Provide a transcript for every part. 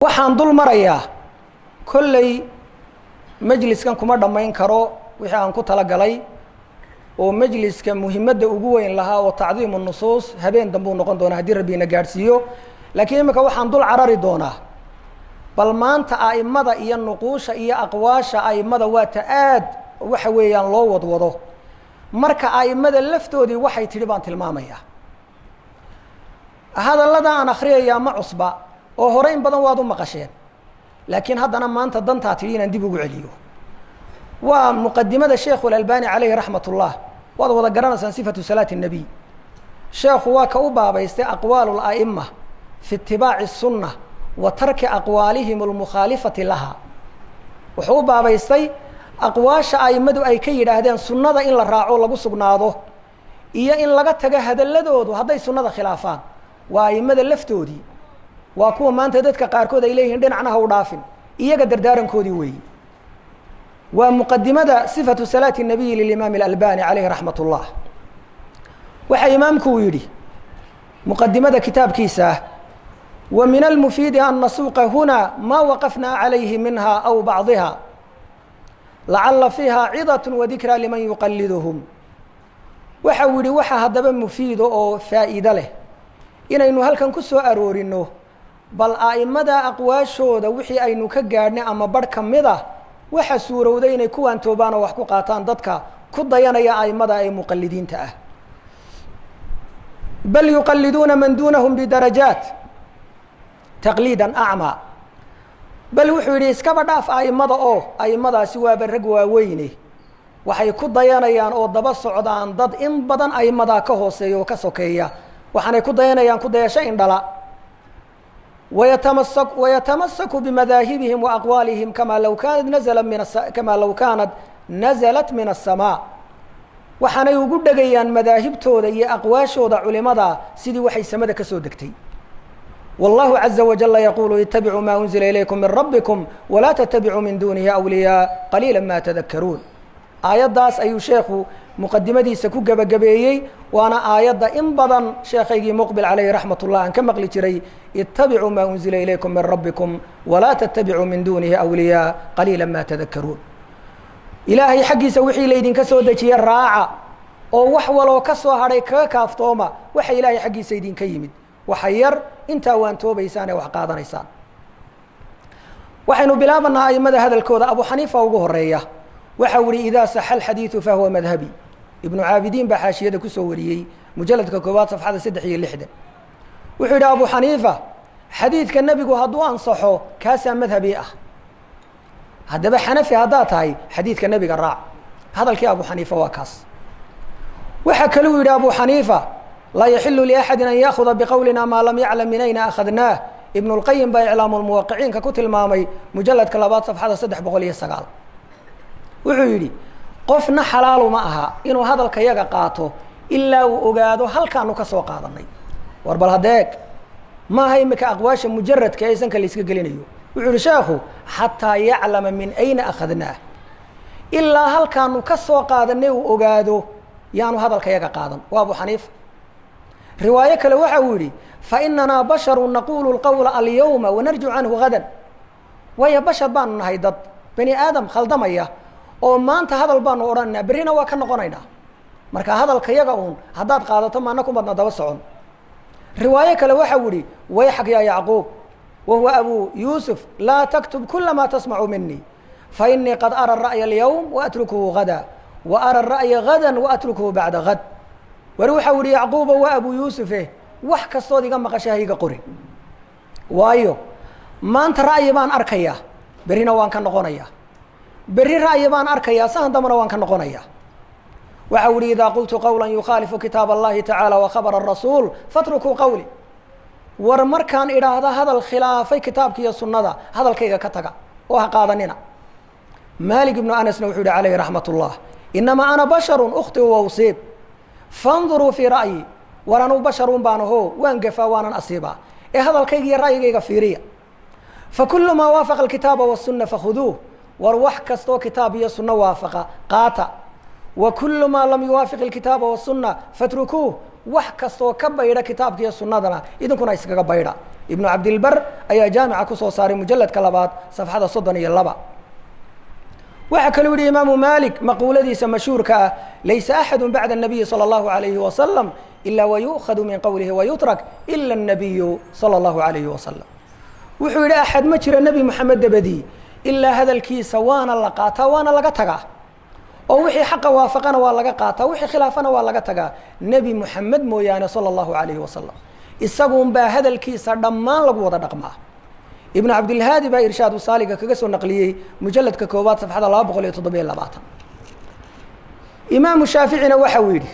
waxaan dul marayaa kolley majliskan kuma dhammayn karo wixii aan ku talagalay oo majliska muhiimadda ugu weyn lahaa oo tacdiimu nusuus habeen dambe uu noqon doona haddii rabbiina gaadhsiiyo laakiin imika waxaan dul carari doonaa bal maanta a'immada iyo nuquusha iyo aqwaasha a'immada waa ta aad waxa weeyaan loo wadwado marka a'immada laftoodii waxay tidhi baan tilmaamayaa hadallada aan akhriyayaa ma cusba oo hore in badan waad u maqasheen laakiin haddana maanta dantaa tidhi inaan dib ugu celiyo waa muqadimada sheekhu alalbani calayhi raxmat ullah waad wada garanaysaan sifatu salaati الnabiy sheekhu waa ka u baabaystay aqwaalu la'ima fi itibaaci الsunna wa tarki aqwaalihim almukhaalifati laha wuxuu u baabaystay aqwaasha a'immadu ay ka yidhaahdeen sunnada in la raaco lagu sugnaado iyo in laga tago hadalladoodu hadday sunnada khilaafaan waa a'immada laftoodii waa kuwa maanta dadka qaarkood ay leeyihiin dhinacna ha u dhaafin iyaga dardaarankoodii weeyi waa muqadimada sifatu salaati الnabiyi lilimaam اlalbani calayhi raxmat ullah waxaa imaamku uu yidhi muqadimada kitaabkiisa wa min almufiidi an nasuuqa huna ma waqafna calayhi minha aw bacdiha lacala fiiha cidaة wadikra liman yuqaliduhum waxa uu yihi waxa haddaba mufiido oo faa'iido leh inaynu halkan ku soo aroorino bal a'immada aqwaashooda wixii aynu ka gaadhnay ama barh ka mid ah waxa suurowday inay kuwaan toobaan oo wax ku qaataan dadka ku dayanaya a'immada ee muqalidiinta ah bal yuqaliduuna man duunahum bidarajaat taqliidan acmaa bal wuxuu yidhi iskaba dhaaf a'immada oo a'immadaasi waaba rag waaweyne waxay ku dayanayaan oo daba socdaan dad in badan a'immadaa ka hooseeya oo ka sokeeya waxaanay ku dayanayaan ku dayasho indhala wayatamasaku bimadaahibihim wa aqwaalihim kamaa low kaanat nazalat min aلsamaa waxaanay ugu dhegayaan madaahibtooda iyo aqwaashooda culimada sidii waxay samada ka soo degtay wallahu caza wajala yaquulu itabicuu maa unzila ilaykum min rabbikum walaa tatabicuu min dunihi awliyaa qaliila ma tadakaruun aayaddaas ayuu sheekhu muqadimadiisa ku gebagabeeyey waana aayadda in badan sheekaygii muqbil calayhi raxmat ullah aan ka maqli jiray itabicuu maa unzila ilaykum min rabbikum walaa tatabicuu min dunihi awliyaa qaliila ma tadakaruun ilaahay xaggiisa wixii laydinka soo dejiye raaca oo wax waloo ka soo hadhay kaga kaaftooma waxa ilaahay xaggiisa idinka yimid waxa yar intaa waan toobaysaan ee wax qaadanaysaan waxaynu bilaabanaa a'immada hadalkooda abu xaniifa ugu horeeya waxa u yihi idaa saxa alxadiidu fahuwa madhabi ibnu caabidiin baa xaashiyada ku soo wariyey mujaladka koowaad safxada 3 wuxuu yidhi abu xaniifa xadiidka nebigu hadduu ansaxo kaasaa madhabi ah haddaba xanafi haddaad tahay xadiidka nebiga raac hadalkii abu xaniifa waa kaas waxaa kaluu yidhi abu xaniifa laa yaxilu liaxadi an yaakuda biqowlina maa lam yaclam min ayna akhadnaah ibnu اlqayim baa iclaamu lmuwaqiciinka ku tilmaamay mujaladka labaad safxada 309 wuxuu yidhi qofna xalaalu ma aha inuu hadalka yaga qaato ilaa uu ogaado halkaanu ka soo qaadanay war bal hadeeg maaha imika aqwaasha mujaradka ee sanka la iska gelinayo wuxuu yihi sheekhu xataa yaclama min ayna akhadnaah ilaa halkaanu ka soo qaadanay uu ogaado yaanu hadalka yaga qaadan waa abu xaniifa riwaayo kale waxa uu yidhi fainanaa basharu naqulu lqowla alyawma wanarju canhu gadan waayo bashar baanu nahay dad bani aadam khaldamaya oo maanta hadal baanu odhananaa berrina waa ka noqonaynaa marka hadalka yaga uun haddaad qaadato maana ku madna daba socon riwaayo kale waxa uu yihi wayxak yaa yacquub wahuwa abu yuusuf laa taktub kula ma tasmacu minii fainii qad ara ra'ya alyawm waatrukuhu gada wa ara ra'ya gada waatrukuhu bacda gad wari waxa u yihi yacquuba waa abu yuusufe wax kastood iga maqasha ha iga qorin waayo maanta ra'yi baan arkayaa berrina waan ka noqonayaa berri ra'yi baan arkayaa sahan dambana waan ka noqonayaa waxa u yihi idaa qultu qowla yukhaalifu kitaab allahi tacaala wa khabara arasuul fatrukuu qowli war markaan idhaahda hadal khilaafay kitaabka iyo sunnada hadalkayga ka taga oo ha qaadanina maalik ibnu anasna wuxuu yihi calayhi raxmat ullah inamaa ana basharu ukhtiu wa usiib fanduruu fii ra'yi war anuu basharun baan aho waan gafaa waanan asiibaa ee hadalkayga iyo ra'yigayga fiiriya fakulu maa waafaqa alkitaaba wasunna fakhuduuh war wax kastoo kitaab iyo sunno waafaqa qaata wa kulu maa lam yuwaafiq alkitaaba wasunna fatrukuuh wax kastoo ka baydha kitaabka iyo sunnadana idinkuna iskaga baydha ibnu cabdilbar ayaa jaamica kusoo saaray mujaladka labaad safxada 32. waxaa kaluu yihi imaamu malik maquuladiisa mashhuurka ah laysa axadu bacda الnabiyi salى اllahu عalayhi wasalam ila wayu'khadu min qowlihi wayutrak ila الnabiyu salى اllahu عalayhi wasalam. wuxuu yidhi axad ma jira nebi moxamed dabadii ilaa hadalkiisa waana la qaataa waana laga tagaa, oo wixii xaqa waafaqana waa laga qaataa, wixii khilaafana waa laga tagaa, nebi moxamed mooyaane salى اllahu عalayhi wasalam. isagun baa hadalkiisa dhammaan lagu wada dhaqmaa. ibnu cabdilhaadi baa irshaadu saaliga kaga soo naqliyey mujaladka koobaad safxada 227. imaamu shaaficina waxa uu yidhi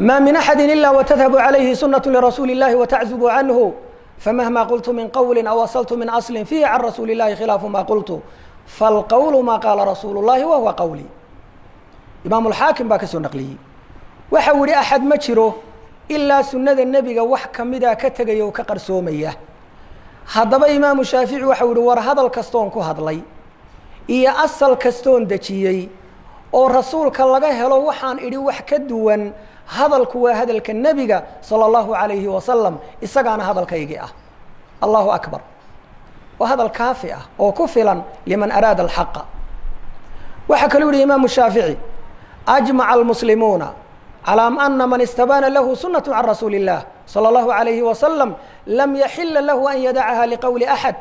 ma min axadi ila watadhabu calayhi sunaة lirasuuli اllahi wataczubu canhu famahma qultu min qowli aw asaltu min asli fiihi can rasuuli اllahi khilaafu ma qultu falqowlu ma qaala rasuulu اllahi wa huwa qowli. imaamu lxaakim baa ka soo naqliyey waxa uu yihi axad ma jiro ilaa sunnada nebiga wax kamida ka tegaya oo ka qarsoomaya. haddaba imaamu shaafici waxa uu yihi war hadal kastoon ku hadlay iyo asal kastoon dejiyey oo rasuulka laga helo waxaan idhi wax ka duwan, hadalku waa hadalka nebiga salى اllahu عalayhi wasalam, isagaana hadalkaygii ah. allahu akbar. waa hadal kaafi ah oo ku filan liman araada alxaqa. waxaa kaluu yihi imaamu shaafici ajmaca almuslimuuna calى ana man istabaana lahu sunaة can rasuuli الlah salى اllahu عalayhi wasalam lam yaxila lahu an yadacaha liqowli axad.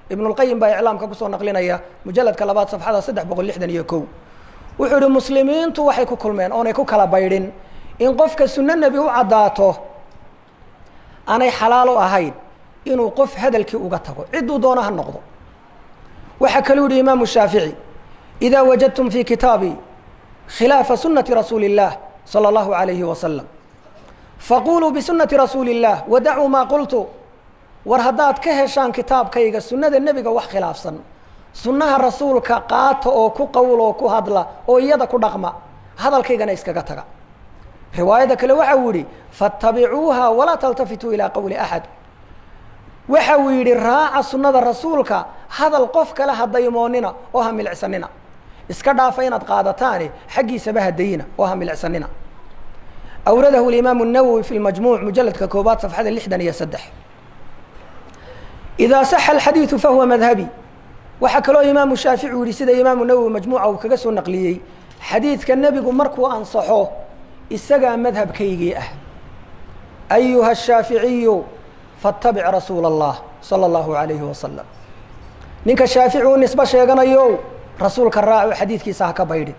ibnu اlqayim baa iclaamka kusoo naqlinaya mujaladka labaad safxada 361. wuxuu yihi muslimiintu waxay ku kulmeen oonay ku kala baydhin in qofka sunno nebi u caddaato aanay xalaal u ahayn inuu qof hadalkii uga tago cidduu doona ha noqdo. waxaa kaluu yihi imaamu shaafici إida wajadtum fi kitaabii khilaafa sunati rasuuli الlah salى اllahu عalayhi wasalam faquluu bisunati rasuuli الlah wadacuu maa qultu. war haddaad ka heshaan kitaabkayga sunnada nebiga wax khilaafsan, sunnaha rasuulka qaata oo ku qowl oo ku hadla oo iyada ku dhaqma, hadalkaygana iskaga taga. riwaayadda kale waxa uu yihi faاtabicuuha walaa taltafituu ilaa qowli axad. waxa uu yidhi raaca sunnada rasuulka, hadal qof kale ha daymoonina oo ha milicsanina, iska dhaafa inaad qaadataani xaggiisaba hadayina oo ha milicsanina. awradahu imaamu الnawowi fi majmuuc mujaladka koobaad safxada 63. إida saxa alxadiidu fahuwa madhabi. waxaa kaloo imaamu shaafici u yihi sida imaamu nawowi majmuuca uu kaga soo naqliyey xadiidka nebigu markuu ansaxo isagaa madhabkaygii ah. ayuha الshaaficiyu faاtabic rasuula الlah salى اllahu عalayhi wasalam. ninka shaafici u nisbo sheeganayo rasuulka raaco xadiidkiisa ha ka baydhin.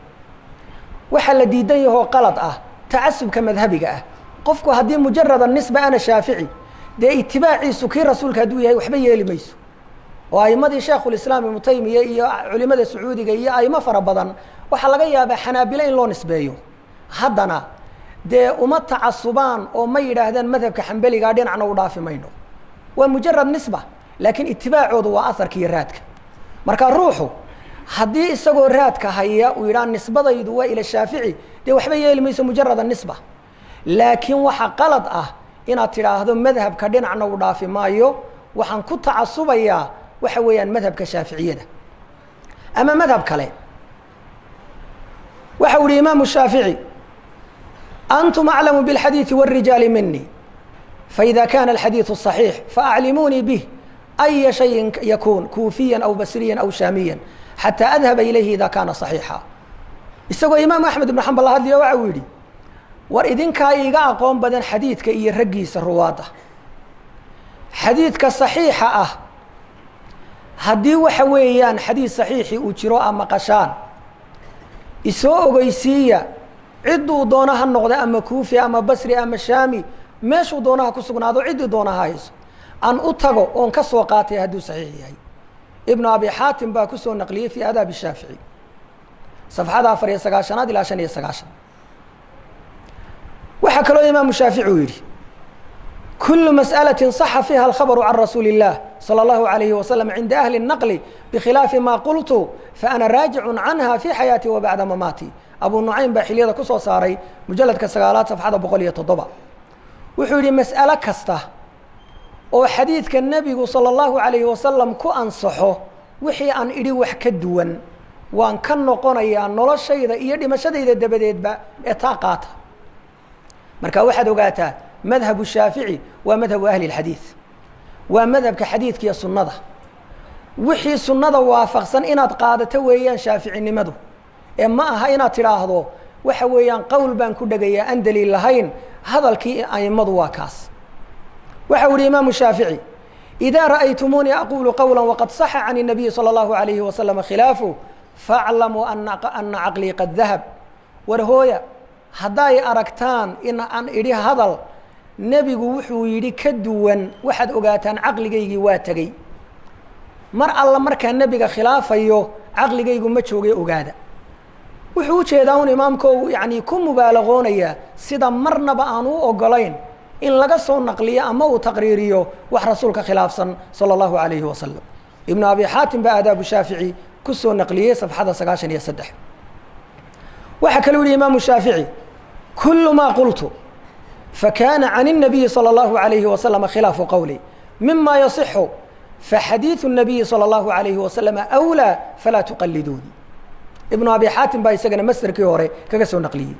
waxaa la diidan yahoo qalad ah tacasubka madhabiga ah. qofku haddii mujarada nisba ana shaafici dee itibaaciisu kii rasuulka hadduu yahay waxba yeeli mayso. oo aimadii sheekhulislaam ibnu taymiya iyo culimada sacuudiga iyo aimo fara badan waxaa laga yaabaa xanaabilo in loo nisbeeyo, haddana dee uma tacasubaan oo ma yidhaahdaan madhabka xambeligaa dhinacna u dhaafi mayno. waa mujarad nisba, laakiin itibaacoodu waa aharka iyo raadka. marka ruuxu haddii isagoo raadka haya uu yidhaha nisbadaydu waa ila shaafici dee waxba yeeli mayso mujarada nisba. laakiin waxa qalad ah inaad tidhaahdo madhabka dhinacna u dhaafi maayo, waxaan ku tacasubayaa waxa weeyaan madhabka shaaficiyada ama madhab kale. waxa u yihi imaamu shaafici antum aclamu bاlxadiiثi wالrijaali mini faإida kana alxadiiثu صaxiix faaclimuunii bih أya shayin yakun kuufiya aw basriya aw shaamiya xatى adhaba ilayhi ida kana صaxiixa. isagoo imaamu axmed ibn xambal la hadliyo waxa uu yihi war idinkaa iiga aqoon badan xadiidka iyo raggiisa ruwaadda. xadiidka صaxiixa ah haddii waxa weeyaan xadiid صaxiixi uu jiro a maqashaan isoo ogeysiiya, cidduu doona ha noqda ama kuufi ama basri ama shaami, meeshuu doonaha ku sugnaado ciddii doona ha hayso, aan u tago oon ka soo qaatay hadduu saxiix yahay. ibnu abi xaatim baa ku soo naqliyey fii aadaab الshaafici safxada 4 ilaa 5. waxaa kaloo imaamu shaafici uu yidhi kulu masأalaة صaxa fiiha alkhabru can rasuuli الlah salى اllahu عalayhi wasalam cinda ahli الnaqli bikhilaafi ma qultu faana raajicu canha fi xayaati wa bacda mamaati. abu nucaym baa xilyada ku soo saaray mujaladka 9 safxada 107. wuxuu yihi mas'alo kasta oo xadiidka nebigu salى اllahu عalayhi wasalam ku ansaxo wixii aan idhi wax ka duwan waan ka noqonayaa noloshayda iyo dhimashadayda dabadeedba ee taa qaata. marka waxaad ogaataa madhabu shaafici waa madhabu ahli اlxadiid waa madhabka xadiidka iyo sunnada wixii sunnada waafaqsan inaad qaadato weeyaan shaaficinimadu ee ma aha inaad tidhaahdo waxa weeyaan qowl baan ku dhegayaa aan daliil lahayn hadalkii a'immadu waa kaas waxa u yihi imaamu shaafici إذا رأيتموني أقول قولا وقد صح عن النبي صلى الله عليه وسلم خلافه فاعلموا أن عقلي قد ذهب warhooya hadday aragtaan in aan idhi hadal nebigu wuxuu yidhi ka duwan waxaad ogaataan caqligaygii waa tegey mar alla markaa nebiga khilaafayo caqligaygu ma joogay ogaada wuxuu u jeedaa un imaamka uu yani ku mubaalaqoonaya sida marnaba aan u ogolayn in laga soo naqliyo ama uu taqriiriyo wax rasuulka khilaafsan salى الlahu عalayhi wasalam ibnu abi xaatim baa aadaabu shaafici ku soo naqliyey safxada 93 waxaa kaluu yihi imaamu shaafici kul ma qultu fakana can الnabiyi salى الlahu عalayhi wasalam khilaafu qowli mima yaصixu faxadiiثu الnabiyi salى الlahu عalayhi wasalam أwlىa falaa tuqaliduuni ibnu abi xaatim baa isagana masderkii hore kaga soo naqliyey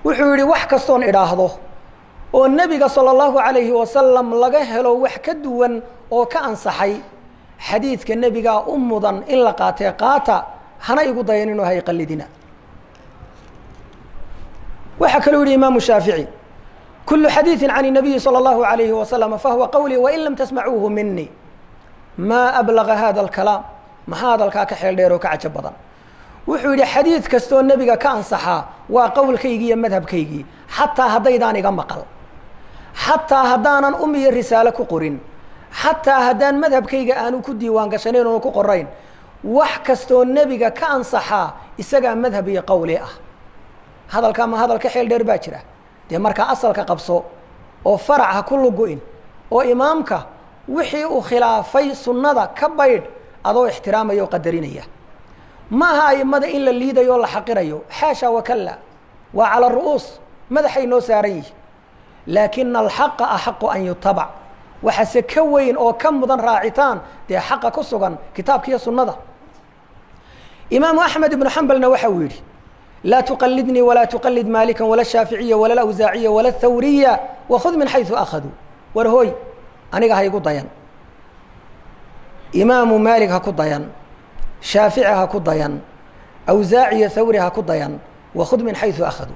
wuxuu yihi wax kastoon idhaahdo oo nebiga salى الlahu عalayhi wasalam laga helo wax ka duwan oo ka ansaxay xadiidka nebigaa u mudan in la qaatee qaata hana igu dayaninoo hay qalidina waxaa kaluu yihi imaamu shaafici kulu xadiiثi can الnabiyi salى الlahu عalayhi wasalam fahuwa qowlii wain lam tasmacuuhu minii maa ablaga hada اlkalaam maxaa hadalkaa ka xeel dheer oo ka cajab badan wuxuu yidhi xadiid kastoo nebiga ka ansaxaa waa qowlkaygii iyo madhabkaygii xataa haddaydaan iga maqal xataa haddaanan iyo risaalo ku qorin xataa haddaan madhabkayga aanu ku diiwaan gashanayn oonu ku qorayn wax kastoo nebiga ka ansaxaa isagaa madhab iyo qowli ah hadalkaa ma hadal ka xeel dheer baa jira dee markaa asalka qabso oo farac ha ku lugu-in oo imaamka wixii uu khilaafay sunnada ka baydh adoo ixtiraamaya oo qadarinaya ma aha a'immada in la liidayo o la xaqirayo xaasha wakalla waa cala ru'uus madaxay noo saaran yihin laakina alxaqa axaqu an yutabac waxase ka weyn oo ka mudan raacitaan dee xaqa ku sugan kitaabka iyo sunnada imaamu axmed ibnu xambalna waxa uu yidhi laa tuqalidnii walaa tuqalid maalikan wala shaaficiya wala lawsaaciya wala thawriya wakhud min xaysu akhaduu war hooy aniga ha igu dayan imaamu maalik ha ku dayan shaafici ha ku dayan awsaaciyo thawri ha ku dayan wakhud min xaysu akhaduu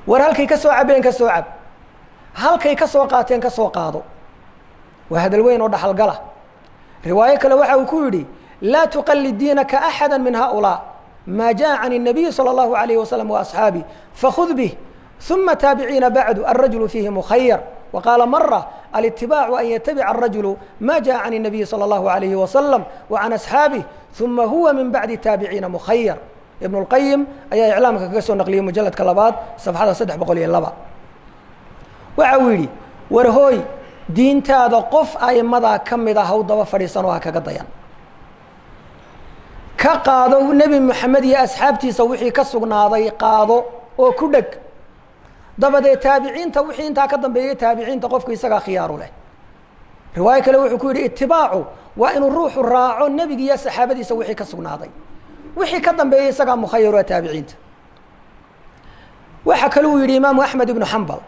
war halkay ka soo cabeen ka soo cab halkay ka soo qaateen ka soo qaado waa hadal weyn oo dhaxalgala riwaayo kale waxa uu ku yidhi laa tuqalid diinaka axada min haؤulaa maa jaءa can الnabiyi salى الlahu عalayه wasalam وaasxaabi fakhud bih ثuma taabiciina bacdu alrajulu fiihi mukhayar وqاaل mرة الاتibاع أn yتبع الرaجuل ma jaءa عن النaبiي صلى الله عليه وسلم وعن أصحاaبه ثuma huوa min baعdi التaaبiciina مkhayر iبن الqayim ayaa إعlaamka kaga soo naqliyey mujaladka 2 صفxada 302 waxa uu yidhi war hooy diintaada qof a'imadaa ka mida haw daba fadhiisanoo ha kaga dayan ka qaado nebi moxamed iyo asxaabtiisa wixii ka sugnaaday qaado oo ku dheg dabadeed taabiciinta wixii intaa ka dambeeyey taabiciinta qofku isagaa khiyaaru leh riwaayo kale wuxuu ku yidhi itibaacu waa inuu ruuxu raaco nebiga iyo saxaabadiisa wixii ka sugnaaday wixii ka dambeeyey isagaa mukhayar waa taabiciinta waxa kale uu yidhi imaamu axmed ibnu xambal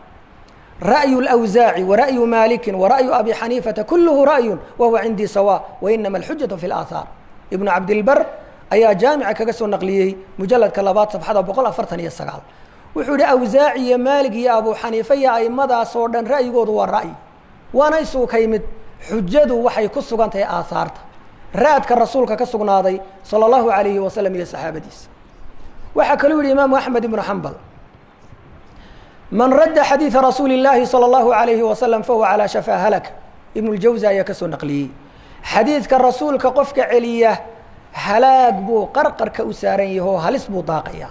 ra'yu اlawsaaci wara'yu maaliki wara'yu abi xaniifata kulluhu ra'yun wahuwa cindii sawa wainama alxujatu fi اlaahaar ibnu cabdilbar ayaa jaamica kaga soo naqliyey mujaladka 2 صafxada 149 wuxuu yihi awsaaci iyo maalig iyo abu xaniifa iyo a'immadaasoo dhan ra'yigoodu waa ra'yi waana isugu ka yimid xujadu waxay ku sugan tahay aahaarta raadka rasuulka ka sugnaaday salى الlahu عalayhi wasalam iyo saxaabadiisa waxaa kaluu yihi imaamu axmed ibnu xambal man radda xadiiثa rasuuli الlahi salى الlahu عalayhi wasalam fahuwa calىa shafaa halaka ibnu اljawsi ayaa ka soo naqliyey xadiidka rasuulka qofka celiya halaag buu qarqarka u saaran yaho halis buu daaqaya